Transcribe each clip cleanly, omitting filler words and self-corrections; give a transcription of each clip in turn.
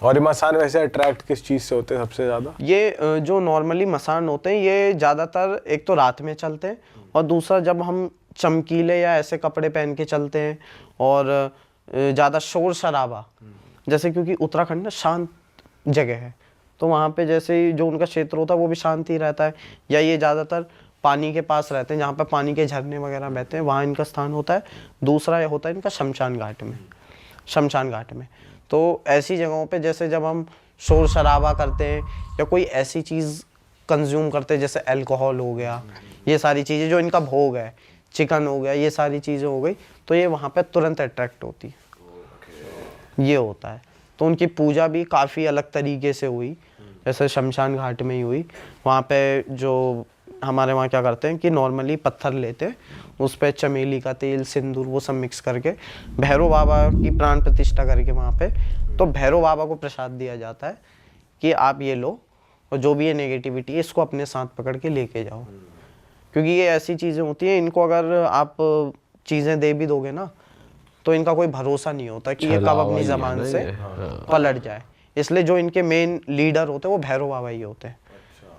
और ये मसान वैसे अट्रैक्ट किस चीज़ से होते हैं सबसे ज़्यादा? ये जो नॉर्मली मसान होते हैं ये ज़्यादातर एक तो रात में चलते हैं और दूसरा जब हम चमकीले या ऐसे कपड़े पहन के चलते हैं और ज़्यादा शोर शराबा, जैसे क्योंकि उत्तराखंड ना शांत जगह है तो वहाँ पे जैसे ही जो उनका क्षेत्र होता है वो भी शांत ही रहता है, या ये ज़्यादातर पानी के पास रहते हैं जहाँ पे पानी के झरने वगैरह बहते हैं, वहाँ इनका स्थान होता है। दूसरा ये होता है इनका शमशान घाट में, शमशान घाट में। तो ऐसी जगहों पे जैसे जब हम शोर शराबा करते हैं या कोई ऐसी चीज़ कंज्यूम करते हैं जैसे अल्कोहल हो गया, ये सारी चीज़ें जो इनका भोग है, चिकन हो गया, ये सारी चीज़ें हो गई, तो ये वहाँ पे तुरंत अट्रैक्ट होती है। ये होता है। तो उनकी पूजा भी काफ़ी अलग तरीके से हुई, जैसे शमशान घाट में ही हुई। वहाँ पे जो हमारे वहाँ क्या करते हैं कि नॉर्मली पत्थर लेते हैं, उस पर चमेली का तेल, सिंदूर, वो सब मिक्स करके भैरव बाबा की प्राण प्रतिष्ठा करके वहाँ पे तो भैरव बाबा को प्रसाद दिया जाता है कि आप ये लो और जो भी ये नेगेटिविटी है इसको अपने साथ पकड़ के लेके जाओ। क्योंकि ये ऐसी चीज़ें होती हैं, इनको अगर आप चीज़ें दे भी दोगे ना तो इनका कोई भरोसा नहीं होता कि ये कब अपनी ज़बान से पलट जाए। इसलिए जो इनके मेन लीडर होते हैं वो भैरव बाबा ही होते हैं,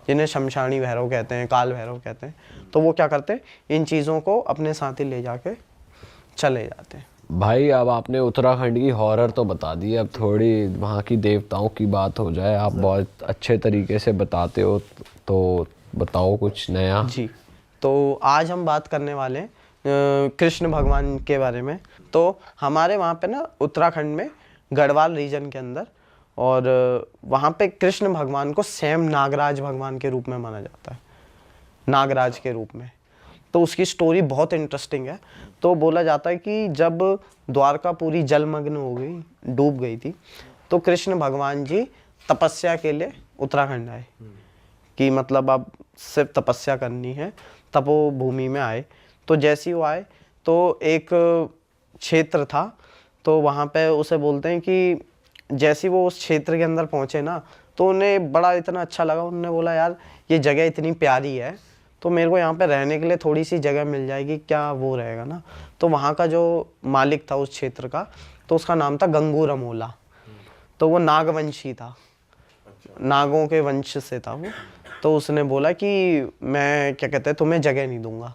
जिन्हें शमशानी भैरव कहते हैं, काल भैरव कहते हैं। तो वो क्या करते हैं, इन चीज़ों को अपने साथ ही ले जाके चले जाते हैं। भाई अब आपने उत्तराखंड की हॉरर तो बता दी, अब थोड़ी वहाँ की देवताओं की बात हो जाए। आप बहुत अच्छे तरीके से बताते हो, तो बताओ कुछ नया। जी, तो आज हम बात करने वाले हैं कृष्ण भगवान के बारे में। तो हमारे वहाँ पे ना उत्तराखंड में गढ़वाल रीजन के अंदर, और वहाँ पे कृष्ण भगवान को स्वयं नागराज भगवान के रूप में माना जाता है, नागराज के रूप में। तो उसकी स्टोरी बहुत इंटरेस्टिंग है। तो बोला जाता है कि जब द्वारका पूरी जलमग्न हो गई, डूब गई थी, तो कृष्ण भगवान जी तपस्या के लिए उत्तराखंड आए कि मतलब अब सिर्फ तपस्या करनी है, तपोभूमि में आए। तो जैसे ही वो आए तो एक क्षेत्र था, तो वहाँ पे उसे बोलते हैं कि जैसे वो उस क्षेत्र के अंदर पहुँचे ना तो उन्हें बड़ा इतना अच्छा लगा। उन्होंने बोला यार ये जगह इतनी प्यारी है तो मेरे को यहाँ पे रहने के लिए थोड़ी सी जगह मिल जाएगी, क्या वो रहेगा ना। तो वहाँ का जो मालिक था उस क्षेत्र का, तो उसका नाम था गंगू रमोला। तो वो नागवंशी था, नागों के वंश से था वो। तो उसने बोला कि मैं क्या कहते हैं तुम्हें जगह नहीं दूंगा।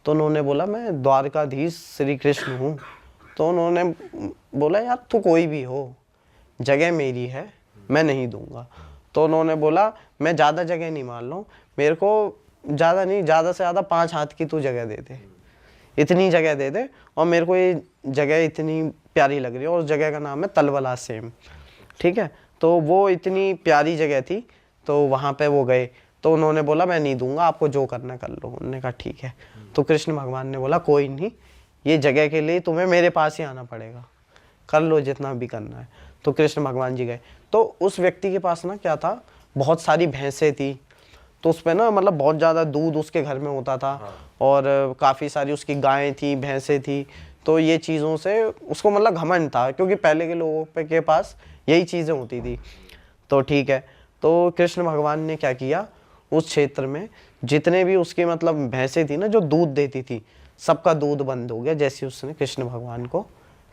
तो उन्होंने बोला मैं द्वारकाधीश श्री कृष्ण हूँ। तो उन्होंने बोला यार तू कोई भी हो, जगह मेरी है, मैं नहीं दूंगा। तो उन्होंने बोला मैं ज़्यादा जगह नहीं मान लूँ, मेरे को ज़्यादा नहीं, ज़्यादा से ज़्यादा 5 हाथ की तू जगह दे दे, इतनी जगह दे दे, और मेरे को ये जगह इतनी प्यारी लग रही है। और उस जगह का नाम है तलवला सेम, ठीक है। तो वो इतनी प्यारी जगह थी, तो वहाँ पे वो गए। तो उन्होंने बोला मैं नहीं दूंगा, आपको जो करना कर लो। उन्होंने कहा ठीक है। तो कृष्ण भगवान ने बोला कोई नहीं, ये जगह के लिए तुम्हें मेरे पास ही आना पड़ेगा, कर लो जितना भी करना है। तो कृष्ण भगवान जी गए। तो उस व्यक्ति के पास ना क्या था, बहुत सारी भैंसें थी। तो उस पर ना मतलब बहुत ज़्यादा दूध उसके घर में होता था, और काफ़ी सारी उसकी गायें थी, भैंसें थी। तो ये चीज़ों से उसको मतलब घमंड था, क्योंकि पहले के लोगों के पास यही चीज़ें होती थी। तो ठीक है, तो कृष्ण भगवान ने क्या किया, उस क्षेत्र में जितने भी उसके मतलब भैंसें थी ना जो दूध देती थी, सबका दूध बंद हो गया। जैसे उसने कृष्ण भगवान को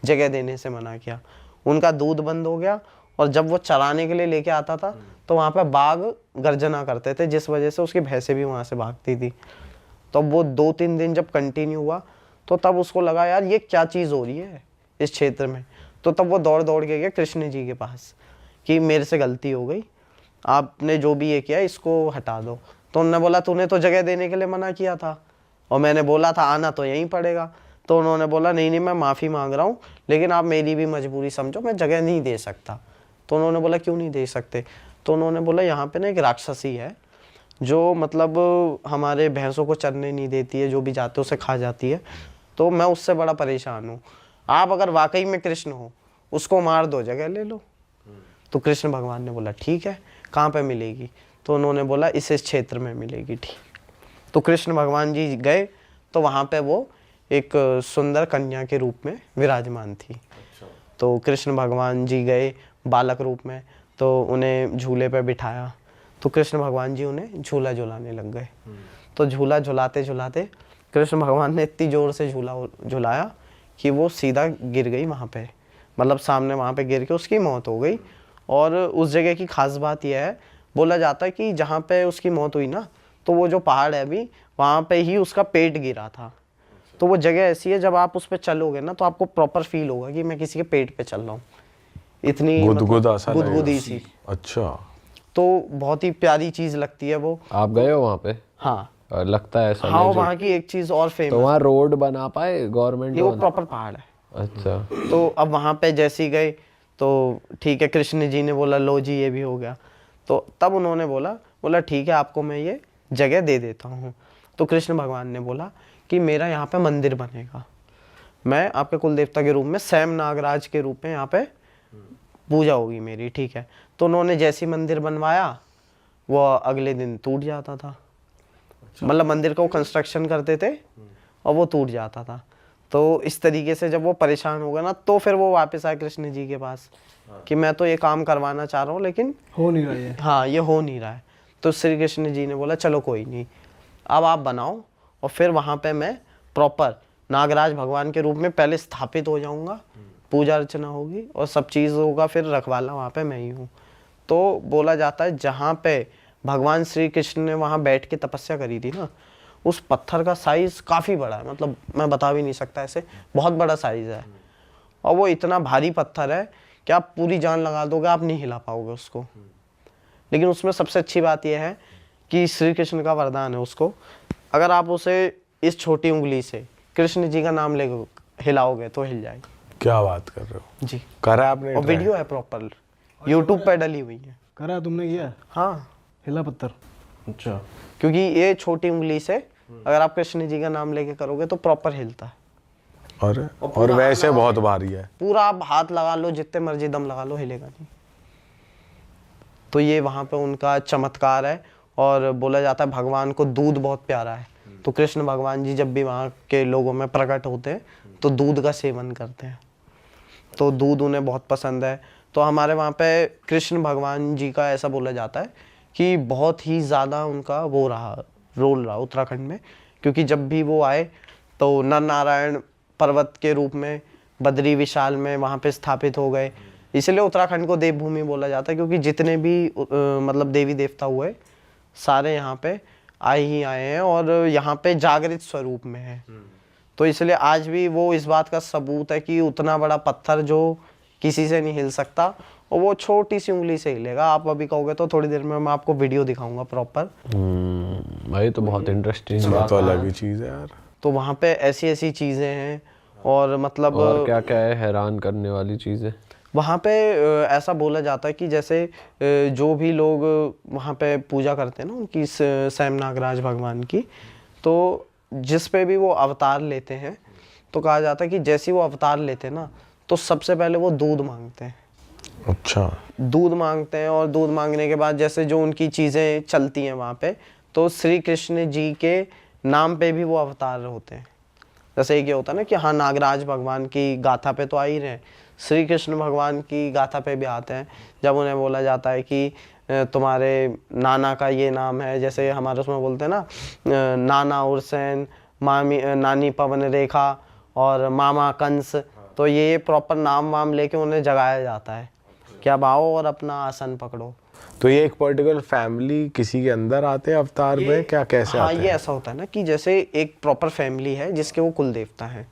जगह देने से मना किया, उनका दूध बंद हो गया। और जब वो चराने के लिए लेके आता था तो वहाँ पे बाघ गर्जना करते थे, जिस वजह से उसकी भैंसें भी वहाँ से भागती थी। तो वो 2-3 दिन जब कंटिन्यू हुआ तो तब उसको लगा यार ये क्या चीज़ हो रही है इस क्षेत्र में। तो तब वो दौड़ दौड़ के गया कृष्ण जी के पास कि मेरे से गलती हो गई, आपने जो भी ये किया इसको हटा दो। तो उन्होंने बोला तूने तो जगह देने के लिए मना किया था और मैंने बोला था आना तो यहीं पड़ेगा। तो उन्होंने बोला नहीं नहीं मैं माफ़ी मांग रहा हूँ, लेकिन आप मेरी भी मजबूरी समझो, मैं जगह नहीं दे सकता। तो उन्होंने बोला क्यों नहीं दे सकते। तो उन्होंने बोला यहाँ पे ना एक राक्षसी है जो मतलब हमारे भैंसों को चरने नहीं देती है, जो भी जाते उसे खा जाती है, तो मैं उससे बड़ा परेशान हूँ। आप अगर वाकई में कृष्ण हो उसको मार दो, जगह ले लो। तो कृष्ण भगवान ने बोला ठीक है, कहाँ पे मिलेगी। तो उन्होंने बोला इस क्षेत्र में मिलेगी। ठीक। तो कृष्ण भगवान जी गए तो वहाँ पे वो एक सुंदर कन्या के रूप में विराजमान थी। तो कृष्ण भगवान जी गए बालक रूप में, तो उन्हें झूले पे बिठाया। तो कृष्ण भगवान जी उन्हें झूला झुलाने लग गए। तो झूला झुलाते झुलाते कृष्ण भगवान ने इतनी ज़ोर से झूला झुलाया कि वो सीधा गिर गई वहाँ पे, मतलब सामने वहाँ पे गिर के उसकी मौत हो गई। और उस जगह की खास बात यह है, बोला जाता है कि जहाँ पे उसकी मौत हुई ना, तो वो जो पहाड़ है अभी, वहाँ पे ही उसका पेट गिरा था। तो वो जगह ऐसी है, जब आप उस पर चलोगे ना तो आपको प्रॉपर फील होगा कि मैं किसी के पेट पे चल रहा हूँ, इतनी गुदगुदा सा लगेगा। गुदगुदी सी। अच्छा, तो बहुत ही प्यारी चीज लगती है वो। आप गए हो वहाँ पे? हाँ और लगता है ऐसा? हाँ, वहाँ की एक चीज और तो फेमस, वहाँ रोड बना पाए गवर्नमेंट? वो प्रॉपर पहाड़ है। अच्छा। तो अब वहाँ पे जैसे ही गए तो ठीक है, कृष्ण जी ने बोला लो जी ये भी हो गया। तो तब उन्होंने बोला ठीक है, आपको मैं ये जगह दे देता हूँ। तो कृष्ण भगवान ने बोला कि मेरा यहाँ पे मंदिर बनेगा, मैं आपके कुल देवता के रूप में सैम नागराज के रूप में यहाँ पे पूजा होगी मेरी, ठीक है। तो उन्होंने जैसी मंदिर बनवाया, वो अगले दिन टूट जाता था। मतलब मंदिर का वो कंस्ट्रक्शन करते थे और वो टूट जाता था। तो इस तरीके से जब वो परेशान हो गया ना, तो फिर वो वापस आए कृष्ण जी के पास कि मैं तो ये काम करवाना चाह रहा हूँ लेकिन हो नहीं रहा है। हाँ, ये हो नहीं रहा है। तो श्री कृष्ण जी ने बोला चलो कोई नहीं, अब आप बनाओ, और फिर वहाँ पे मैं प्रॉपर नागराज भगवान के रूप में पहले स्थापित हो जाऊँगा, पूजा अर्चना होगी और सब चीज़ होगा, फिर रखवाला वहाँ पे मैं ही हूँ। तो बोला जाता है जहाँ पे भगवान श्री कृष्ण ने वहाँ बैठ के तपस्या करी थी ना, उस पत्थर का साइज काफ़ी बड़ा है, मतलब मैं बता भी नहीं सकता, ऐसे बहुत बड़ा साइज है। और वो इतना भारी पत्थर है कि आप पूरी जान लगा दोगे, आप नहीं हिला पाओगे उसको। लेकिन उसमें सबसे अच्छी बात यह है कि श्री कृष्ण का वरदान है उसको, अगर आप उसे इस छोटी उंगली से कृष्ण जी का नाम ले हिलाओगे तो हिल जाएगी। क्या बात कर रहे हो जी, करा आपने? और वीडियो है प्रॉपर, यूट्यूब पे डली हुई है। करा तुमने किया? हाँ, हिला पत्थर? अच्छा। क्योंकि ये छोटी उंगली से अगर आप कृष्ण जी का नाम लेके करोगे तो प्रॉपर हिलता है। और वैसे बहुत भारी है। पूरा आप हाथ लगा लो, जितने मर्जी दम लगा लो, हिलेगा नहीं। तो ये वहाँ पे उनका चमत्कार है। और बोला जाता है भगवान को दूध बहुत प्यारा है, तो कृष्ण भगवान जी जब भी वहाँ के लोगों में प्रकट होते हैं तो दूध का सेवन करते हैं, तो दूध उन्हें बहुत पसंद है। तो हमारे वहाँ पे कृष्ण भगवान जी का ऐसा बोला जाता है कि बहुत ही ज़्यादा उनका वो रहा, रोल रहा उत्तराखंड में, क्योंकि जब भी वो आए तो नर नारायण पर्वत के रूप में बद्री विशाल में वहाँ पे स्थापित हो गए। इसलिए उत्तराखंड को देवभूमि बोला जाता है, क्योंकि जितने भी मतलब देवी देवता हुए सारे यहाँ पे आए ही आए हैं और यहाँ पे जागृत स्वरूप में है। तो इसलिए आज भी वो इस बात का सबूत है कि उतना बड़ा पत्थर जो किसी से नहीं हिल सकता, और वो छोटी सी उंगली से हिलेगा। आप अभी कहोगे तो थोड़ी देर में मैं आपको वीडियो दिखाऊंगा प्रॉपर। भाई तो बहुत इंटरेस्टिंग ये बात तो है। अलग ही चीज है यार। तो वहाँ पे ऐसी ऐसी चीज़ें हैं, और मतलब और क्या क्या है हैरान करने वाली चीजें? वहाँ पे ऐसा बोला जाता है कि जैसे जो भी लोग वहाँ पे पूजा करते हैं ना उनकी सैम नागराज भगवान की, तो जिस पे भी वो अवतार लेते हैं, तो कहा जाता है कि जैसे ही वो अवतार लेते हैं ना, तो सबसे पहले वो दूध मांगते हैं। अच्छा, दूध मांगते हैं, और दूध मांगने के बाद जैसे जो उनकी चीज़ें चलती हैं वहाँ पे, तो श्री कृष्ण जी के नाम पे भी वो अवतार होते हैं। जैसे ये होता है ना कि हाँ, नागराज भगवान की गाथा पे तो आ ही रहे हैं, श्री कृष्ण भगवान की गाथा पे भी आते हैं। जब उन्हें बोला जाता है कि तुम्हारे नाना का ये नाम है, जैसे हमारे उसमें बोलते हैं ना, नाना उर्सैन, मामी नानी पवन रेखा और मामा कंस, तो ये प्रॉपर नाम वाम लेके उन्हें जगाया जाता है कि अब आओ और अपना आसन पकड़ो। तो ये एक पर्टिकुलर फैमिली किसी के अंदर आते हैं अवतार में, क्या कैसे हाँ, आते ये हैं? ऐसा होता है ना कि जैसे एक प्रॉपर फैमिली है जिसके वो कुल देवता हैं,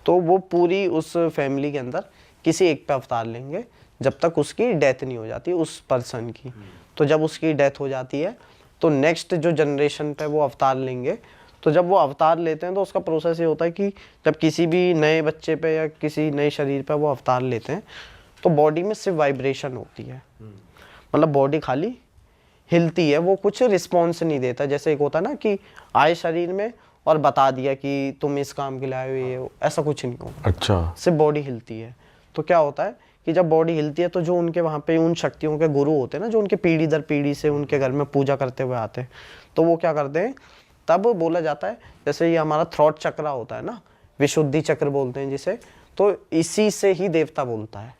तो वो पूरी उस फैमिली के अंदर किसी एक पे अवतार लेंगे जब तक उसकी डेथ नहीं हो जाती उस पर्सन की। तो जब उसकी डेथ हो जाती है तो नेक्स्ट जो जनरेशन पे वो अवतार लेंगे। तो जब वो अवतार लेते हैं तो उसका प्रोसेस ये होता है कि जब किसी भी नए बच्चे पे या किसी नए शरीर पे वो अवतार लेते हैं तो बॉडी में सिर्फ वाइब्रेशन होती है, मतलब बॉडी खाली हिलती है, वो कुछ रिस्पॉन्स नहीं देता। जैसे एक होता है ना कि आए शरीर में और बता दिया कि तुम इस काम के लिए आए हो, ये ऐसा कुछ नहीं होगा। अच्छा, सिर्फ बॉडी हिलती है। तो क्या होता है कि जब बॉडी हिलती है तो जो उनके वहाँ पे उन शक्तियों के गुरु होते हैं ना, जो उनके पीढ़ी दर पीढ़ी से उनके घर में पूजा करते हुए आते हैं, तो वो क्या करते हैं, तब बोला जाता है जैसे ये हमारा थ्रॉट चक्र होता है ना, विशुद्धि चक्र बोलते हैं जिसे, तो इसी से ही देवता बोलता है।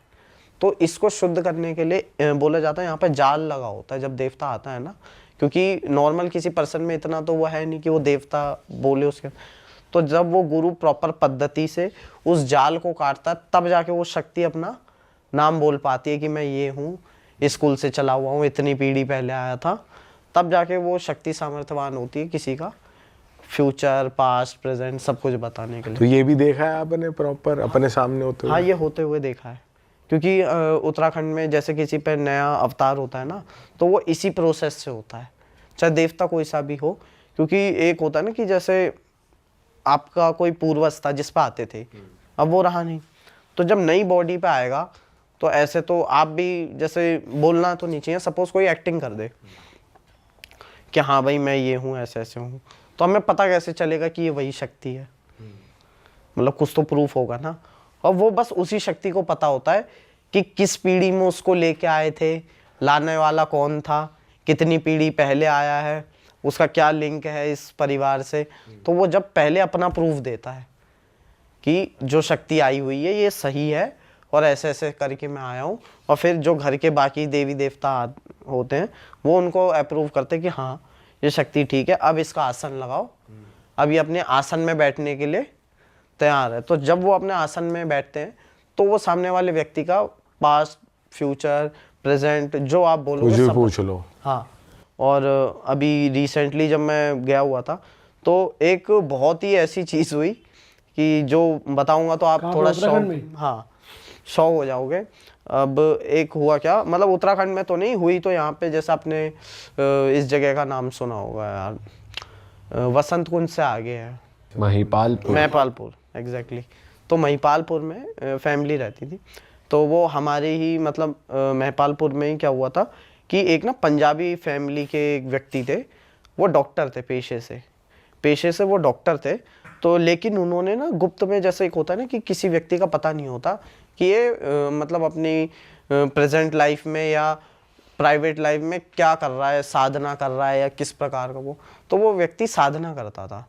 तो इसको शुद्ध करने के लिए बोला जाता है यहाँ पे जाल लगा होता है जब देवता आता है ना, क्योंकि नॉर्मल किसी पर्सन में इतना तो वो है नहीं कि वो देवता बोले उसके। तो जब वो गुरु प्रॉपर पद्धति से उस जाल को काटता है तब जाके वो शक्ति अपना नाम बोल पाती है कि मैं ये हूँ, स्कूल से चला हुआ हूँ, इतनी पीढ़ी पहले आया था, तब जाके वो शक्ति सामर्थ्यवान होती है किसी का फ्यूचर, पास्ट, प्रेजेंट सब कुछ बताने के लिए। तो ये भी देखा है आपने प्रॉपर अपने सामने होते हुए? हाँ, ये होते हुए देखा है, क्योंकि उत्तराखंड में जैसे किसी पे नया अवतार होता है ना, तो वो इसी प्रोसेस से होता है, चाहे देवता कोई सा भी हो। क्योंकि एक होता है ना कि जैसे आपका कोई पूर्वज था जिस पे आते थे, अब वो रहा नहीं, तो जब नई बॉडी पे आएगा तो ऐसे तो आप भी जैसे बोलना तो नहीं चाहिए, सपोज कोई एक्टिंग कर दे कि हाँ भाई मैं ये हूँ, ऐसे ऐसे हूँ, तो हमें पता कैसे चलेगा कि ये वही शक्ति है? मतलब कुछ तो प्रूफ होगा ना। और वो बस उसी शक्ति को पता होता है कि किस पीढ़ी में उसको लेके आए थे, लाने वाला कौन था, कितनी पीढ़ी पहले आया है, उसका क्या लिंक है इस परिवार से। तो वो जब पहले अपना प्रूफ देता है कि जो शक्ति आई हुई है ये सही है और ऐसे ऐसे करके मैं आया हूँ, और फिर जो घर के बाकी देवी देवता होते हैं वो उनको अप्रूव करते हैं कि हाँ ये शक्ति ठीक है, अब इसका आसन लगाओ, अब ये अपने आसन में बैठने के लिए तैयार है। तो जब वो अपने आसन में बैठते हैं तो वो सामने वाले व्यक्ति का पास्ट, फ्यूचर, प्रेजेंट जो आप बोलोगे कुछ भी सब पूछ लो। हाँ। और अभी रिसेंटली जब मैं गया हुआ था तो एक बहुत ही ऐसी चीज़ हुई कि जो बताऊंगा तो आप थोड़ा शॉक हो जाओगे। अब एक हुआ क्या, मतलब उत्तराखंड में तो नहीं हुई, तो यहाँ पे जैसे आपने इस जगह का नाम सुना होगा यार, वसंत कुंज से आगे है महिपालपुर, एग्जैक्टली। तो महिपालपुर में फैमिली रहती थी, तो वो हमारे ही मतलब महिपालपुर में ही क्या हुआ था कि एक ना पंजाबी फैमिली के एक व्यक्ति थे, वो डॉक्टर थे पेशे से वो डॉक्टर थे। तो लेकिन उन्होंने ना गुप्त में, जैसे एक होता है ना कि किसी व्यक्ति का पता नहीं होता कि ये मतलब अपनी प्रेजेंट लाइफ में या प्राइवेट लाइफ में क्या कर रहा है, साधना कर रहा है या किस प्रकार का वो, तो वो व्यक्ति साधना करता था।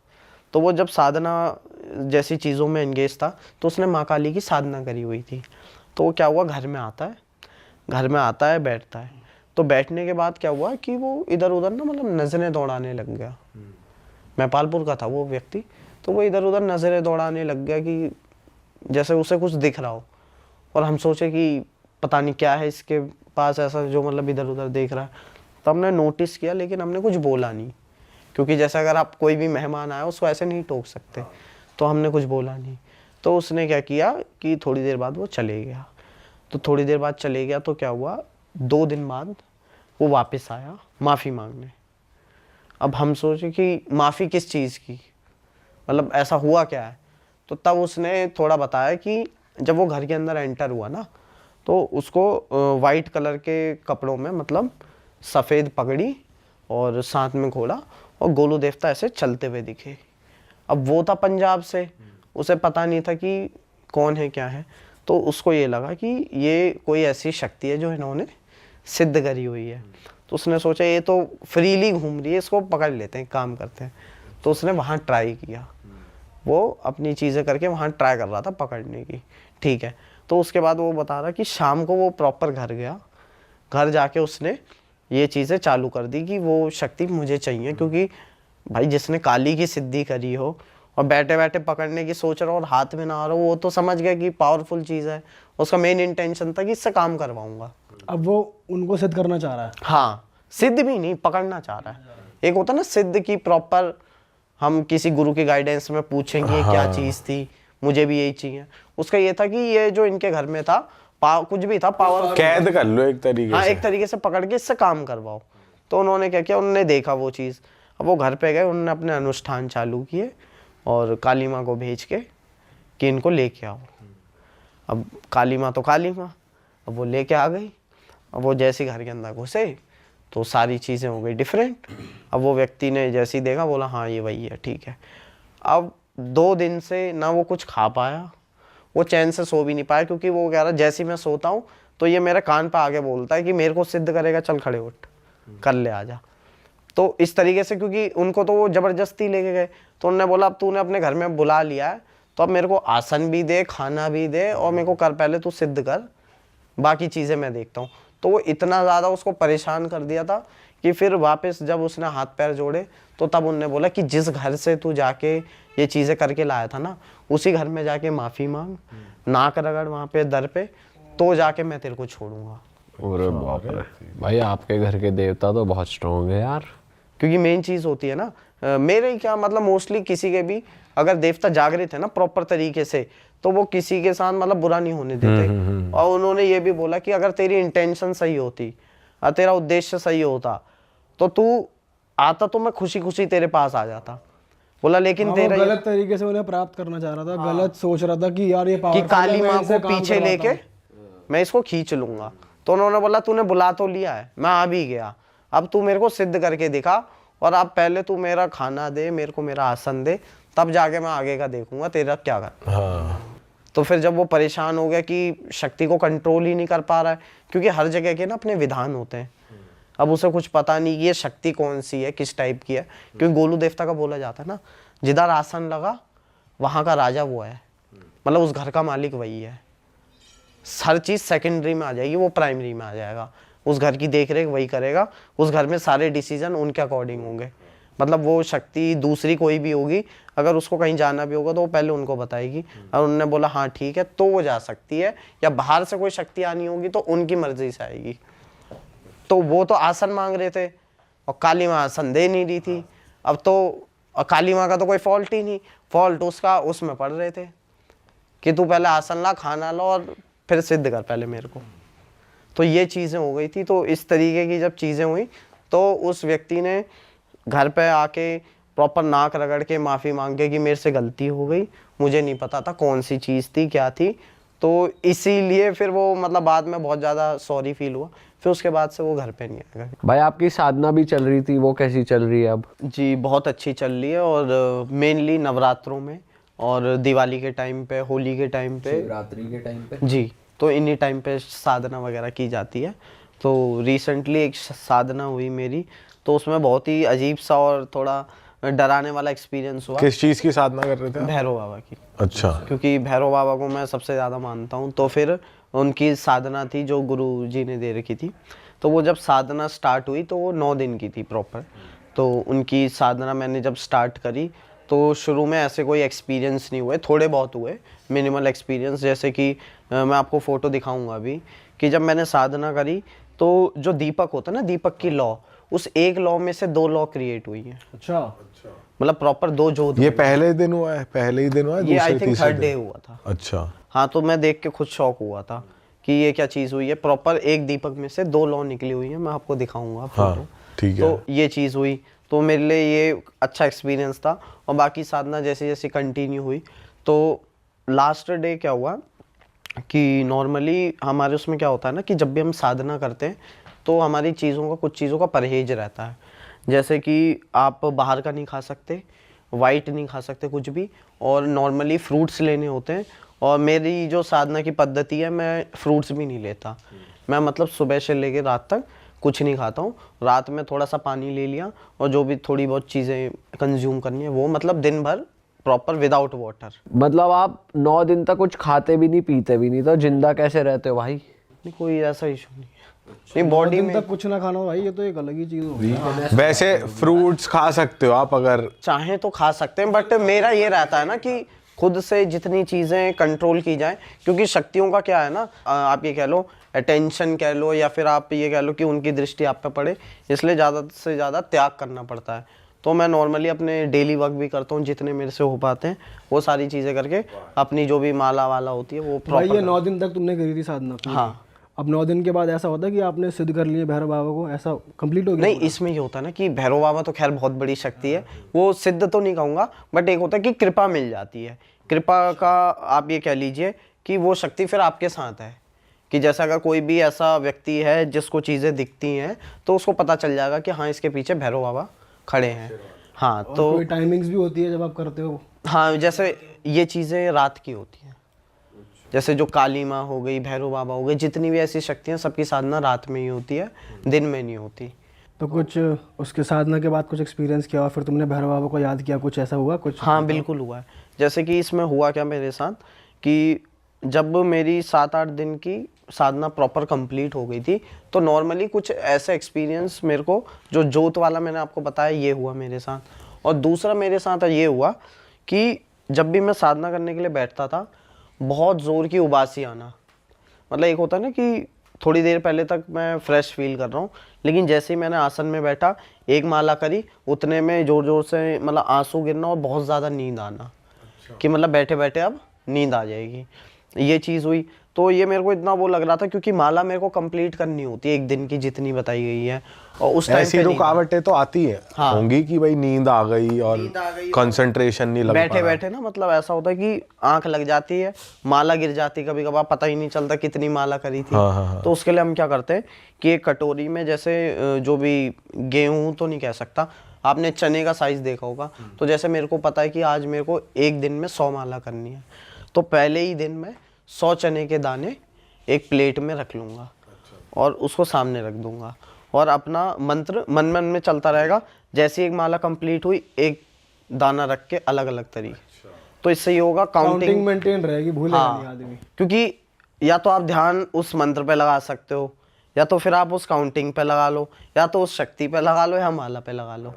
तो वो जब साधना जैसी चीज़ों में एंगेज था तो उसने माँ काली की साधना करी हुई थी। तो वो क्या हुआ, घर में आता है बैठता है। तो बैठने के बाद क्या हुआ कि वो इधर उधर ना मतलब नज़रें दौड़ाने लग गया। महिपालपुर का था वो व्यक्ति, तो वो इधर उधर नज़रें दौड़ाने लग गया कि जैसे उसे कुछ दिख रहा हो। और हम सोचे कि पता नहीं क्या है इसके पास ऐसा जो मतलब इधर उधर देख रहा है। तो हमने नोटिस किया लेकिन हमने कुछ बोला नहीं, क्योंकि जैसे अगर आप कोई भी मेहमान आया उसको ऐसे नहीं टोक सकते, तो हमने कुछ बोला नहीं। तो उसने क्या किया कि थोड़ी देर बाद वो चले गया। तो थोड़ी देर बाद चले गया तो क्या हुआ, 2 दिन बाद वो वापस आया माफ़ी मांगने। अब हम सोचे कि माफ़ी किस चीज़ की, मतलब ऐसा हुआ क्या है। तो तब उसने थोड़ा बताया कि जब वो घर के अंदर एंटर हुआ ना, तो उसको वाइट कलर के कपड़ों में, मतलब सफ़ेद पगड़ी और साथ में घोड़ा और गोलू देवता ऐसे चलते हुए दिखे। अब वो था पंजाब से, उसे पता नहीं था कि कौन है क्या है। तो उसको ये लगा कि ये कोई ऐसी शक्ति है जो इन्होंने सिद्ध करी हुई है। तो उसने सोचा ये तो फ्रीली घूम रही है, इसको पकड़ लेते हैं, काम करते हैं। तो उसने वहाँ ट्राई किया, वो अपनी चीज़ें करके वहाँ ट्राई कर रहा था पकड़ने की, ठीक है। तो उसके बाद वो बता रहा कि शाम को वो प्रॉपर घर गया, घर जाके उसने ये चीज़ें चालू कर दी कि वो शक्ति मुझे चाहिए, क्योंकि भाई जिसने काली की सिद्धि करी हो और बैठे बैठे पकड़ने की सोच रहा हो और हाथ में ना आ रहा हो, वो तो समझ गया कि पावरफुल चीज़ है। उसका मेन इंटेंशन था कि इससे काम करवाऊंगा। अब वो उनको सिद्ध करना चाह रहा है। हाँ, सिद्ध भी नहीं, पकड़ना चाह रहा है। एक होता ना सिद्ध की प्रॉपर, हम किसी गुरु की गाइडेंस में पूछेंगे ये क्या चीज़ थी, मुझे भी यही चाहिए। उसका ये था कि ये जो इनके घर में था कुछ भी था पावर कैद कर लो एक तरीके हाँ, से। एक तरीके से पकड़ के इससे काम करवाओ। तो उन्होंने क्या किया, उन्होंने देखा वो चीज़। अब वो घर पे गए, उन्होंने अपने अनुष्ठान चालू किए और काली माँ को भेज के कि इनको लेके आओ। अब काली माँ तो काली माँ, अब वो लेके आ गई। अब वो जैसे घर के अंदर घुसे तो सारी चीज़ें हो गई डिफरेंट। अब वो व्यक्ति ने जैसे ही देखा बोला हाँ ये वही है, ठीक है। अब 2 दिन से ना वो कुछ खा पाया, वो चैन से सो भी नहीं पाया, क्योंकि वो कह रहा जैसे ही मैं सोता हूँ तो ये मेरे कान पे आगे बोलता है कि मेरे को सिद्ध करेगा, चल खड़े उठ, कर ले आजा। तो इस तरीके से, क्योंकि उनको तो वो ज़बरदस्ती लेके गए, तो उन्होंने बोला अब तूने अपने घर में बुला लिया है तो अब मेरे को आसन भी दे, खाना भी दे, और मेरे को कर पहले तू सिद्ध कर, बाकी चीज़ें मैं देखता हूँ। तो वो इतना ज़्यादा उसको परेशान कर दिया था कि फिर वापस जब उसने हाथ पैर जोड़े तो तब उनने बोला कि जिस घर से तू जाके ये चीज़ें करके लाया था ना, उसी घर में जाके माफ़ी मांग, नाक रगड़ वहाँ पे दर पे, तो जाके मैं तेरे को छोड़ूंगा। अरे बाप रे भाई, आपके घर के देवता तो बहुत स्ट्रॉन्ग है यार। क्योंकि मेन चीज होती है ना, मेरे क्या मतलब मोस्टली किसी के भी अगर देवता जागृत है ना प्रॉपर तरीके से, तो वो किसी के साथ मतलब बुरा नहीं होने देते। और उन्होंने ये भी बोला कि अगर तेरी इंटेंशन सही होती और तेरा उद्देश्य सही होता तो तू आता तो मैं खुशी खुशी तेरे पास आ जाता। बोला लेकिन हाँ, तेरा वो गलत तरीके से उन्हें प्राप्त करना चाह रहा था। गलत सोच रहा था कि यार ये कि पावरफुल काली है, मैं माँ इनसे को काम पीछे करवाता लेके हूँ। मैं इसको खींच लूंगा। तो उन्होंने बोला तूने बुला तो लिया है, मैं आ भी गया, अब तू मेरे को सिद्ध करके दिखा, और अब पहले तू मेरा खाना दे, मेरे को मेरा आसन दे, तब जाके मैं आगे का देखूंगा तेरा क्या कर। हाँ तो फिर जब वो परेशान हो गया कि शक्ति को कंट्रोल ही नहीं कर पा रहा है, क्योंकि हर जगह के ना अपने विधान होते हैं, अब उसे कुछ पता नहीं ये शक्ति कौन सी है, किस टाइप की है। क्योंकि गोलू देवता का बोला जाता है ना, जिधर आसन लगा वहां का राजा वो है, मतलब उस घर का मालिक वही है। हर चीज सेकेंडरी में आ जाएगी, वो प्राइमरी में आ जाएगा। उस घर की देख रेख वही करेगा, उस घर में सारे डिसीजन उनके अकॉर्डिंग होंगे। मतलब वो शक्ति दूसरी कोई भी होगी, अगर उसको कहीं जाना भी होगा तो वो पहले उनको बताएगी, और उन्होंने बोला हाँ ठीक है तो वो जा सकती है, या बाहर से कोई शक्ति आनी होगी तो उनकी मर्जी से आएगी। तो वो तो आसन मांग रहे थे और काली माँ आसन दे नहीं रही थी। अब तो काली माँ का तो कोई फॉल्ट ही नहीं, फॉल्ट उसका उसमें पड़ रहे थे कि तू पहले आसन ला, खाना ला और फिर सिद्ध कर पहले मेरे को। तो ये चीज़ें हो गई थी। तो इस तरीके की जब चीज़ें हुई तो उस व्यक्ति ने घर पे आके प्रॉपर नाक रगड़ के माफ़ी मांग के कि मेरे से गलती हो गई, मुझे नहीं पता था कौन सी चीज़ थी क्या थी। तो इसीलिए फिर वो मतलब बाद में बहुत ज़्यादा सॉरी फील हुआ, फिर उसके बाद से वो घर पे नहीं आएगा। भाई आपकी साधना भी चल रही थी, वो कैसी चल रही है अब? जी बहुत अच्छी चल रही है, और मेनली नवरात्रों में और दिवाली के टाइम पे, होली के टाइम पे, शिवरात्रि के टाइम पे जी तो इन्हीं टाइम पे साधना वगैरह की जाती है। तो रिसेंटली एक साधना हुई मेरी, तो उसमें बहुत ही अजीब सा और थोड़ा डराने वाला एक्सपीरियंस हुआ। किस चीज की साधना कर रहे थे आप? भैरव बाबा की। अच्छा। क्योंकि भैरव बाबा को मैं सबसे ज़्यादा मानता हूँ, तो फिर उनकी साधना थी जो गुरु जी ने दे रखी थी। तो वो जब साधना स्टार्ट हुई तो वो 9 दिन की थी प्रॉपर। तो उनकी साधना मैंने जब स्टार्ट करी तो शुरू में ऐसे कोई एक्सपीरियंस नहीं हुए, थोड़े बहुत हुए मिनिमल एक्सपीरियंस। जैसे कि मैं आपको फ़ोटो दिखाऊंगा अभी, कि जब मैंने साधना करी तो जो दीपक होता है ना, दीपक की लौ, उस एक लौ में से 2 लौ क्रिएट हुई हैं। अच्छा, मतलब प्रॉपर 2 जोत। ये पहले दिन हुआ है, पहले ही दिन हुआ है, ये आई दूसरे थिंक तीसरे 3rd डे दिन? हुआ था। अच्छा। हाँ तो मैं देख के खुद शॉक हुआ था कि ये क्या चीज़ हुई है। प्रॉपर एक दीपक में से 2 लौ निकली हुई है, मैं आपको दिखाऊंगा फोटो। हाँ ठीक है। तो ये चीज़ हुई, तो मेरे लिए ये अच्छा एक्सपीरियंस था। और बाकी साधना जैसे जैसे कंटिन्यू हुई, तो लास्ट डे क्या हुआ कि नॉर्मली हमारे उसमें क्या होता है ना कि जब भी हम साधना करते हैं तो हमारी चीज़ों का, कुछ चीज़ों का परहेज रहता है। जैसे कि आप बाहर का नहीं खा सकते, वाइट नहीं खा सकते कुछ भी, और नॉर्मली फ्रूट्स लेने होते हैं। और मेरी जो साधना की पद्धति है, मैं फ्रूट्स भी नहीं लेता। मैं मतलब सुबह से लेके रात तक कुछ नहीं खाता हूँ। रात में थोड़ा सा पानी ले लिया, और जो भी थोड़ी बहुत चीज़ें कंज्यूम करनी है वो मतलब दिन भर प्रॉपर विदाउट वाटर। मतलब आप 9 दिन तक कुछ खाते भी नहीं पीते भी नहीं, तो जिंदा कैसे रहते हो भाई? नहीं कोई ऐसा इशू नहीं है। नहीं बॉडी दिन में तक कुछ ना खाना भाई, ये तो एक अलग ही चीज हो गई। वैसे फ्रूट्स खा सकते हो आप अगर चाहें तो खा सकते हैं, बट मेरा ये रहता है ना कि खुद से जितनी चीज़ें कंट्रोल की जाए। क्योंकि शक्तियों का क्या है ना, आप ये कह लो अटेंशन कह लो, या फिर आप ये कह लो कि उनकी दृष्टि आप पे पड़े, इसलिए ज़्यादा से ज़्यादा त्याग करना पड़ता है। तो मैं नॉर्मली अपने डेली वर्क भी करता हूँ, जितने मेरे से हो पाते हैं वो सारी चीज़ें करके अपनी जो भी माला वाला होती है वो भाई ये प्रॉपर। 9 दिन तक तुमने करी थी साधना पूरी। हाँ। अब 9 दिन के बाद ऐसा होता है कि आपने सिद्ध कर लिए भैरव बाबा को, ऐसा कंप्लीट हो गया? नहीं, इसमें ये होता है ना कि भैरव बाबा तो खैर बहुत बड़ी शक्ति है, वो सिद्ध तो नहीं कहूँगा, बट एक होता है कि कृपा मिल जाती है। कृपा का आप ये कह लीजिए कि वो शक्ति फिर आपके साथ है, कि जैसा अगर कोई भी ऐसा व्यक्ति है जिसको चीज़ें दिखती हैं तो उसको पता चल जाएगा कि हाँ इसके पीछे भैरव बाबा खड़े हैं। हाँ और तो कोई टाइमिंग्स भी होती है जब आप करते हो? हाँ, जैसे ये चीज़ें रात की होती हैं, जैसे जो काली माँ हो गई, भैरव बाबा हो गए, जितनी भी ऐसी शक्तियाँ सबकी साधना रात में ही होती है, दिन में नहीं होती। तो कुछ उसके साधना के बाद कुछ एक्सपीरियंस किया और फिर तुमने भैरव बाबा को याद किया, कुछ ऐसा हुआ कुछ? हाँ बिल्कुल हुआ है। जैसे कि इसमें हुआ क्या मेरे साथ कि जब मेरी 7-8 दिन की साधना प्रॉपर कंप्लीट हो गई थी, तो नॉर्मली कुछ ऐसा एक्सपीरियंस मेरे को, जो जोत वाला मैंने आपको बताया, ये हुआ मेरे साथ। और दूसरा मेरे साथ ये हुआ कि जब भी मैं साधना करने के लिए बैठता था, बहुत ज़ोर की उबासी आना। मतलब एक होता है ना कि थोड़ी देर पहले तक मैं फ्रेश फील कर रहा हूँ, लेकिन जैसे ही मैंने आसन में बैठा, एक माला करी, उतने में जोर जोर से मतलब आंसू गिरना और बहुत ज़्यादा नींद आना कि मतलब बैठे बैठे अब नींद आ जाएगी, ये चीज़ हुई। तो ये मेरे को इतना वो लग रहा था क्योंकि माला मेरे को कंप्लीट करनी होती है एक दिन की जितनी बताई गई है, और उस टाइम ऐसी पे नींद रुकावटें तो आती है हाँ। होंगी कि भाई नींद आ गई और कंसंट्रेशन नहीं लग पा बैठे रहा। बैठे ना मतलब ऐसा होता है कि आंख लग जाती है, माला गिर जाती है, कभी कभार पता ही नहीं चलता कितनी माला करी थी। हाँ। तो उसके लिए हम क्या करते हैं कि एक कटोरी में जैसे जो भी गेहूं तो नहीं कह सकता, आपने चने का साइज देखा होगा, तो जैसे मेरे को पता है कि आज मेरे को एक दिन में 100 माला करनी है, तो पहले ही दिन में 100 चने के दाने एक प्लेट में रख लूँगा और उसको सामने रख दूंगा और अपना मंत्र मन मन में चलता रहेगा। जैसे एक माला कंप्लीट हुई, एक दाना रख के अलग अलग तरीके, तो इससे ये होगा काउंटिंग मेंटेन रहेगी, भूलेगा नहीं आदमी। क्योंकि या तो आप ध्यान उस मंत्र पे लगा सकते हो, या तो फिर आप उस काउंटिंग पे लगा लो, या तो उस शक्ति पे लगा लो, या माला पे लगा लो।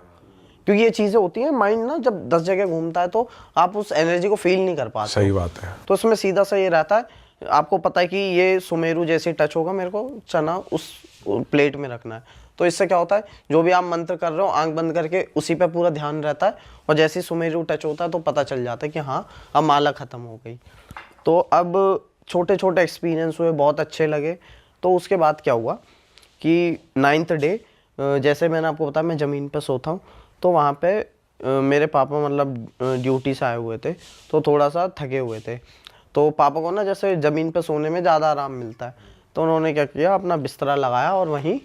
क्योंकि ये चीज़ें होती हैं, माइंड ना जब 10 जगह घूमता है तो आप उस एनर्जी को फील नहीं कर पाते। सही बात है। तो इसमें सीधा सा ये रहता है, आपको पता है कि ये सुमेरु जैसे टच होगा, मेरे को चना उस प्लेट में रखना है। तो इससे क्या होता है, जो भी आप मंत्र कर रहे हो आंख बंद करके उसी पे पूरा ध्यान रहता है, और जैसे ही सुमेरु टच होता है तो पता चल जाता है कि हाँ अब माला ख़त्म हो गई। तो अब छोटे छोटे एक्सपीरियंस हुए, बहुत अच्छे लगे। तो उसके बाद क्या हुआ कि 9th डे, जैसे मैंने आपको बताया मैं ज़मीन पे सोता हूँ, तो वहाँ पे मेरे पापा मतलब ड्यूटी से आए हुए थे, तो थोड़ा सा थके हुए थे। तो पापा को ना जैसे ज़मीन पे सोने में ज़्यादा आराम मिलता है, तो उन्होंने क्या किया, अपना बिस्तरा लगाया और वहीं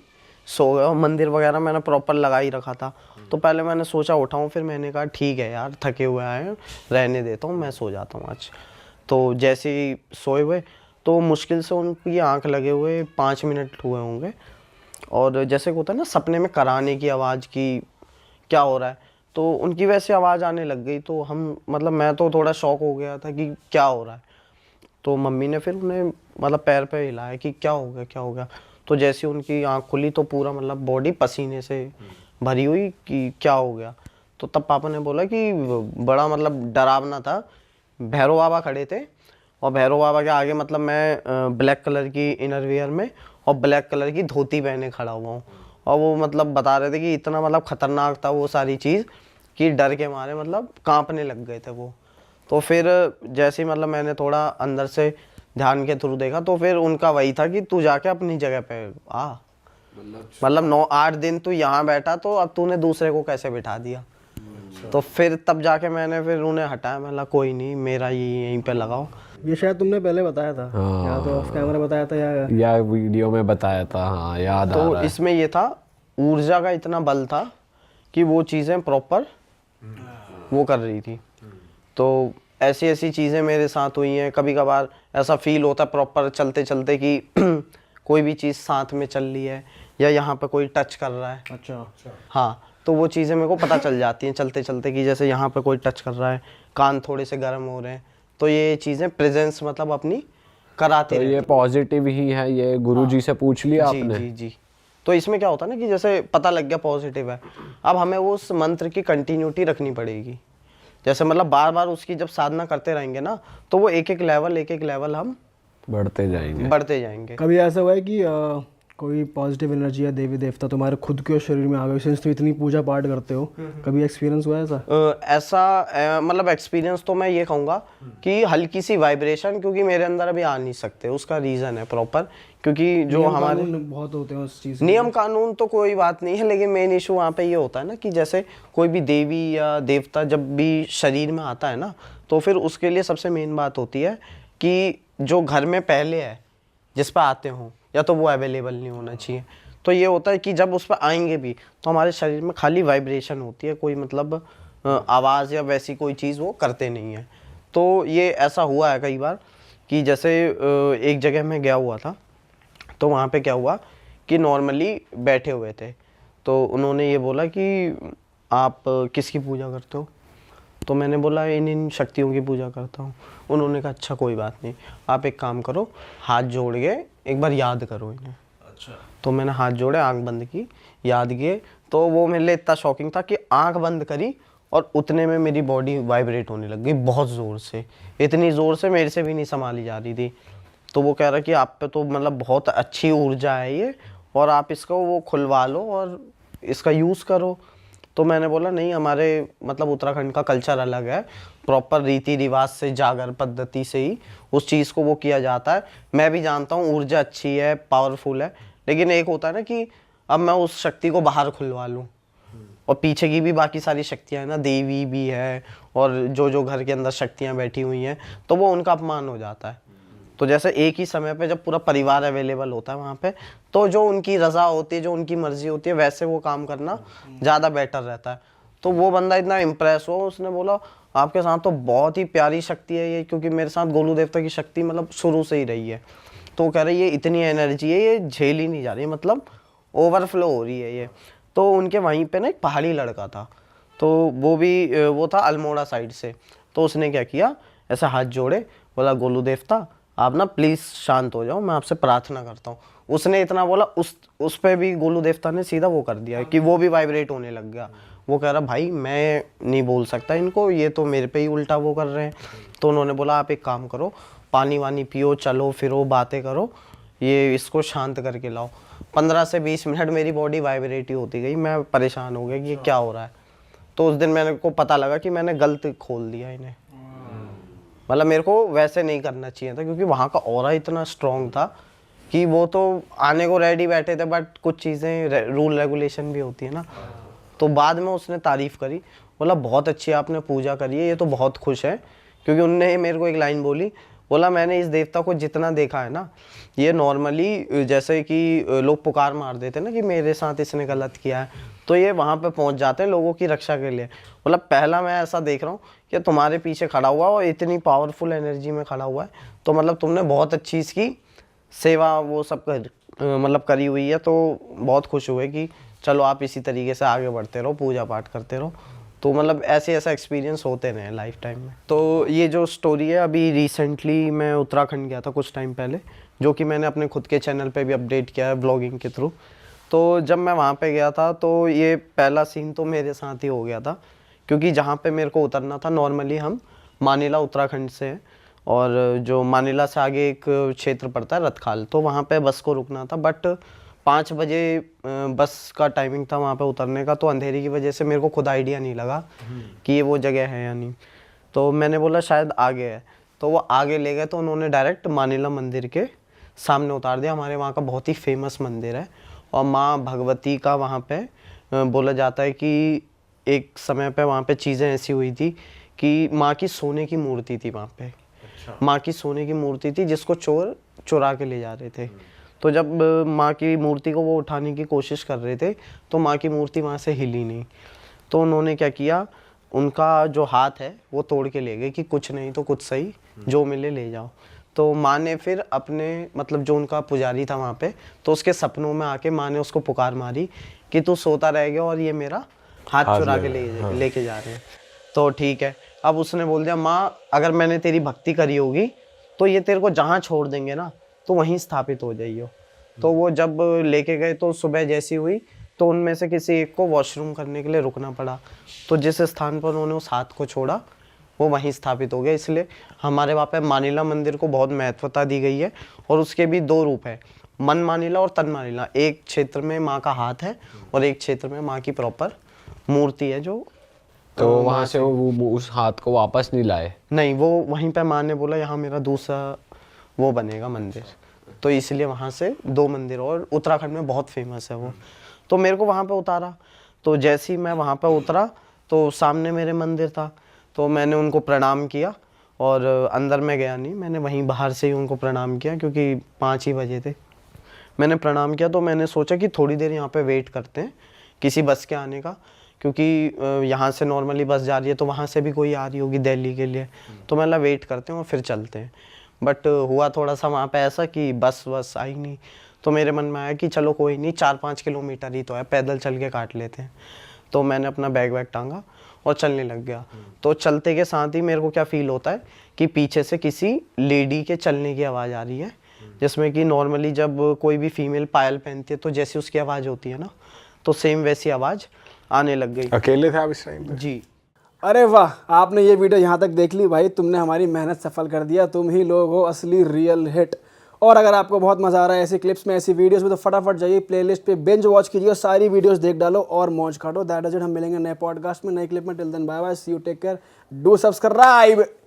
सो गए। और मंदिर वगैरह मैंने प्रॉपर लगा ही रखा था। तो पहले मैंने सोचा उठाऊँ, फिर मैंने कहा ठीक है यार, थके हुए आए हैं, रहने देता हूँ, मैं सो जाता हूँ आज। तो जैसे ही सोए हुए, तो मुश्किल से उनकी आँख लगे हुए 5 मिनट हुए होंगे, और जैसे होता है ना सपने में कराने की आवाज़ की क्या हो रहा है, तो उनकी वैसे आवाज़ आने लग गई। तो हम मतलब मैं तो थोड़ा शॉक हो गया था कि क्या हो रहा है। तो मम्मी ने फिर उन्हें मतलब पैर पे हिलाया कि क्या हो गया, क्या हो गया। तो जैसे उनकी आँख खुली तो पूरा मतलब बॉडी पसीने से भरी हुई कि क्या हो गया। तो तब पापा ने बोला कि बड़ा मतलब डरावना था। भैरव बाबा खड़े थे, और भैरव बाबा के आगे मतलब मैं ब्लैक कलर की इनर वियर में और ब्लैक कलर की धोती पहने खड़ा हुआ हूँ, और वो मतलब बता रहे थे कि इतना मतलब खतरनाक था वो सारी चीज़ कि डर के मारे मतलब कांपने लग गए थे वो। तो फिर जैसे ही मतलब मैंने थोड़ा अंदर से ध्यान के थ्रू देखा, तो फिर उनका वही था कि तू जाके अपनी जगह पे आ, मतलब 9-8 दिन तू यहाँ बैठा, तो अब तूने दूसरे को कैसे बिठा दिया। तो फिर तब जाके मैंने फिर उन्हें हटाया, मैं कोई नहीं, मेरा ये यहीं पे लगाओ। ये शायद तुमने पहले बताया था, या तो ऑफ कैमरा बताया था या वीडियो में बताया था, हाँ याद आ तो रहा है। इसमें ये था, ऊर्जा का इतना बल था कि वो चीज़ें प्रॉपर वो कर रही थी। तो ऐसी ऐसी चीज़ें मेरे साथ हुई हैं। कभी कभार ऐसा फील होता है प्रॉपर चलते चलते कि कोई भी चीज़ साथ में चल रही है, या यहाँ पे कोई टच कर रहा है। अच्छा। हाँ, तो वो चीज़ें मेरे को पता चल जाती हैं चलते चलते कि जैसे यहाँ पे कोई टच कर रहा है, कान थोड़े से गर्म हो रहे हैं। तो ये चीज़ें प्रेजेंस मतलब अपनी कराते तो रहती ये पॉजिटिव ही है, ये गुरुजी से पूछ लिया जी आपने? जी जी। तो इसमें क्या होता है ना कि जैसे पता लग गया पॉजिटिव है, अब हमें वो उस मंत्र की कंटिन्यूटी रखनी पड़ेगी। जैसे मतलब बार बार उसकी जब साधना करते रहेंगे ना, तो वो एक एक लेवल हम बढ़ते जाएंगे। बढ़ते जाएंगे। कभी ऐसा हुआ है कि कोई पॉजिटिव एनर्जी या देवी देवता तुम्हारे खुद के शरीर में आ गए, सिंस तुम इतनी पूजा पाठ करते हो, कभी एक्सपीरियंस हुआ है ऐसा? ऐसा मतलब एक्सपीरियंस तो मैं ये कहूँगा कि हल्की सी वाइब्रेशन, क्योंकि मेरे अंदर अभी आ नहीं सकते, उसका रीज़न है प्रॉपर, क्योंकि जो नियम हमारे कानून बहुत होते हैं उस चीज़ के। नियम कानून तो कोई बात नहीं है, लेकिन मेन इशू वहाँ पे ये होता है ना कि जैसे कोई भी देवी या देवता जब भी शरीर में आता है ना, तो फिर उसके लिए सबसे मेन बात होती है कि जो घर में पहले है जिस पर आते हों, या तो वो अवेलेबल नहीं होना चाहिए। तो ये होता है कि जब उस पर आएंगे भी तो हमारे शरीर में खाली वाइब्रेशन होती है, कोई मतलब आवाज़ या वैसी कोई चीज़ वो करते नहीं है। तो ये ऐसा हुआ है कई बार कि जैसे एक जगह मैं गया हुआ था, तो वहाँ पे क्या हुआ कि नॉर्मली बैठे हुए थे, तो उन्होंने ये बोला कि आप किसकी पूजा करते हो? तो मैंने बोला इन शक्तियों की पूजा करता हूँ। उन्होंने कहा अच्छा कोई बात नहीं, आप एक काम करो, हाथ जोड़ के एक बार याद करो इन्हें। अच्छा। तो मैंने हाथ जोड़े, आंख बंद की, याद किए। तो वो मेरे लिए इतना शॉकिंग था कि आंख बंद करी और उतने में मेरी बॉडी वाइब्रेट होने लग गई बहुत ज़ोर से, इतनी ज़ोर से मेरे से भी नहीं संभाली जा रही थी। तो वो कह रहा कि आप पे तो मतलब बहुत अच्छी ऊर्जा है ये, और आप इसको वो खुलवा लो और इसका यूज़ करो। तो मैंने बोला नहीं, हमारे मतलब उत्तराखंड का कल्चर अलग है, प्रॉपर रीति रिवाज से, जागर पद्धति से ही उस चीज़ को वो किया जाता है। मैं भी जानता हूँ ऊर्जा अच्छी है, पावरफुल है, लेकिन एक होता है ना कि अब मैं उस शक्ति को बाहर खुलवा लूँ, और पीछे की भी बाकी सारी शक्तियाँ हैं ना, देवी भी है और जो घर के अंदर शक्तियाँ बैठी हुई हैं, तो वो उनका अपमान हो जाता है। तो जैसे एक ही समय पे जब पूरा परिवार अवेलेबल होता है वहाँ पे, तो जो उनकी रज़ा होती है, जो उनकी मर्जी होती है, वैसे वो काम करना ज़्यादा बेटर रहता है। तो वो बंदा इतना इम्प्रेस हुआ, उसने बोला आपके साथ तो बहुत ही प्यारी शक्ति है ये, क्योंकि मेरे साथ गोलू देवता की शक्ति मतलब शुरू से ही रही है। तो वो कह रही है इतनी एनर्जी है, ये झेल ही नहीं जा रही, मतलब ओवरफ्लो हो रही है ये। तो उनके वहीं पे ना एक पहाड़ी लड़का था, तो वो था अल्मोड़ा साइड से। तो उसने क्या किया, ऐसा हाथ जोड़े, बोला गोलू देवता आप ना प्लीज़ शांत हो जाओ, मैं आपसे प्रार्थना करता हूँ। उसने इतना बोला, उस पे भी गोलू देवता ने सीधा वो कर दिया कि वो भी वाइब्रेट होने लग गया। वो कह रहा भाई मैं नहीं बोल सकता इनको, ये तो मेरे पे ही उल्टा वो कर रहे हैं। तो उन्होंने बोला आप एक काम करो, पानी वानी पियो, चलो फिरो, बातें करो, ये इसको शांत करके लाओ। 15 से 20 मिनट मेरी बॉडी वाइब्रेट ही होती गई, मैं परेशान हो गया कि ये क्या हो रहा है। तो उस दिन मेरे को पता लगा कि मैंने गलत खोल दिया इन्हें, मतलब मेरे को वैसे नहीं करना चाहिए था, क्योंकि वहाँ का ऑरा इतना स्ट्रॉन्ग था कि वो तो आने को रेडी बैठे थे, बट कुछ चीज़ें रूल रेगुलेशन भी होती है ना। तो बाद में उसने तारीफ़ करी, बोला बहुत अच्छी आपने पूजा करी है, ये तो बहुत खुश है। क्योंकि उनने मेरे को एक लाइन बोली, बोला मैंने इस देवता को जितना देखा है ना, ये नॉर्मली जैसे कि लोग पुकार मार देते ना कि मेरे साथ इसने गलत किया है, तो ये वहाँ पे पहुँच जाते हैं लोगों की रक्षा के लिए। मतलब पहला मैं ऐसा देख रहा हूँ कि तुम्हारे पीछे खड़ा हुआ और इतनी पावरफुल एनर्जी में खड़ा हुआ है, तो मतलब तुमने बहुत अच्छी इसकी सेवा वो सब मतलब करी हुई है। तो बहुत खुश हुए कि चलो आप इसी तरीके से आगे बढ़ते रहो, पूजा पाठ करते रहो। तो मतलब ऐसा एक्सपीरियंस होते रहे लाइफ टाइम में। तो ये जो स्टोरी है, अभी रिसेंटली मैं उत्तराखंड गया था कुछ टाइम पहले, जो कि मैंने अपने खुद के चैनल पे भी अपडेट किया है ब्लॉगिंग के थ्रू। तो जब मैं वहाँ पे गया था, तो ये पहला सीन तो मेरे साथ ही हो गया था, क्योंकि जहाँ पे मेरे को उतरना था, नॉर्मली हम मानिला उत्तराखंड से हैं, और जो मानिला से आगे एक क्षेत्र पड़ता है रतखाल, तो वहाँ पे बस को रुकना था। बट 5 बजे बस का टाइमिंग था वहाँ पे उतरने का, तो अंधेरी की वजह से मेरे को खुद आइडिया नहीं लगा कि ये वो जगह है या नहीं। तो मैंने बोला शायद आगे है, तो वो आगे ले गए, तो उन्होंने डायरेक्ट मानिला मंदिर के सामने उतार दिया। हमारे वहाँ का बहुत ही फेमस मंदिर है, और माँ भगवती का वहाँ पे बोला जाता है कि एक समय पे वहाँ पे चीज़ें ऐसी हुई थी कि माँ की सोने की मूर्ति थी वहाँ पे। माँ की सोने की मूर्ति थी जिसको चोर चुरा के ले जा रहे थे। तो जब माँ की मूर्ति को वो उठाने की कोशिश कर रहे थे, तो माँ की मूर्ति वहाँ से हिली नहीं। तो उन्होंने क्या किया, उनका जो हाथ है वो तोड़ के ले गए कि कुछ नहीं तो कुछ सही, जो मिले ले जाओ। तो माँ ने फिर अपने मतलब जो उनका पुजारी था वहाँ पे, तो उसके सपनों में आके माँ ने उसको पुकार मारी कि तू सोता रह गया और ये मेरा हाथ चुरा के लेके जा रहे हैं। तो ठीक है, अब उसने बोल दिया माँ अगर मैंने तेरी भक्ति करी होगी तो ये तेरे को जहाँ छोड़ देंगे ना तो वहीं स्थापित हो जाइयो। तो वो जब लेके गए, तो सुबह जैसी हुई तो उनमें से किसी एक को वॉशरूम करने के लिए रुकना पड़ा। तो जिस स्थान पर उन्होंने उस हाथ को छोड़ा वो वहीं स्थापित हो गया। इसलिए हमारे वहाँ पे मानिला मंदिर को बहुत महत्वता दी गई है, और उसके भी 2 रूप है, मन मानिला और तन मानिला। एक क्षेत्र में माँ का हाथ है और एक क्षेत्र में माँ की प्रॉपर मूर्ति है। जो तो वहाँ से वो उस हाथ को वापस नहीं लाए? नहीं, वो वहीं पे माँ ने बोला यहाँ मेरा दूसरा वो बनेगा मंदिर, तो इसलिए वहाँ से 2 मंदिर, और उत्तराखंड में बहुत फेमस है वो। तो मेरे को वहाँ पे उतारा, तो जैसे ही मैं वहाँ पे उतरा तो सामने मेरे मंदिर था, तो मैंने उनको प्रणाम किया, और अंदर में गया नहीं, मैंने वहीं बाहर से ही उनको प्रणाम किया, क्योंकि 5 ही बजे थे। मैंने प्रणाम किया, तो मैंने सोचा कि थोड़ी देर यहाँ पे वेट करते हैं किसी बस के आने का, क्योंकि यहाँ से नॉर्मली बस जा रही है, तो वहाँ से भी कोई आ रही होगी दिल्ली के लिए, तो मैं वेट करते हैं और फिर चलते हैं। बट हुआ थोड़ा सा वहाँ पे ऐसा कि बस आई नहीं। तो मेरे मन में आया कि चलो कोई नहीं, 4-5 किलोमीटर ही तो है, पैदल चल के काट लेते हैं। तो मैंने अपना बैग टांगा और चलने लग गया। तो चलते के साथ ही मेरे को क्या फील होता है कि पीछे से किसी लेडी के चलने की आवाज़ आ रही है, जिसमें कि नॉर्मली जब कोई भी फीमेल पायल पहनती है तो जैसी उसकी आवाज़ होती है ना, तो सेम वैसी आवाज़ आने लग गई। अकेले थे आप इस टाइम पे? जी। अरे वाह, आपने ये वीडियो यहाँ तक देख ली भाई, तुमने हमारी मेहनत सफल कर दिया। तुम ही लोग हो असली रियल हिट। और अगर आपको बहुत मज़ा आ रहा है ऐसे क्लिप्स में, ऐसी वीडियोस में, तो फटाफट जाइए प्लेलिस्ट पे बिंज वॉच कीजिए, सारी वीडियोस देख डालो और मौज काटो। That is it. हम मिलेंगे नए पॉडकास्ट में, नए क्लिप में। Till then bye bye, see you, take care, do subscribe.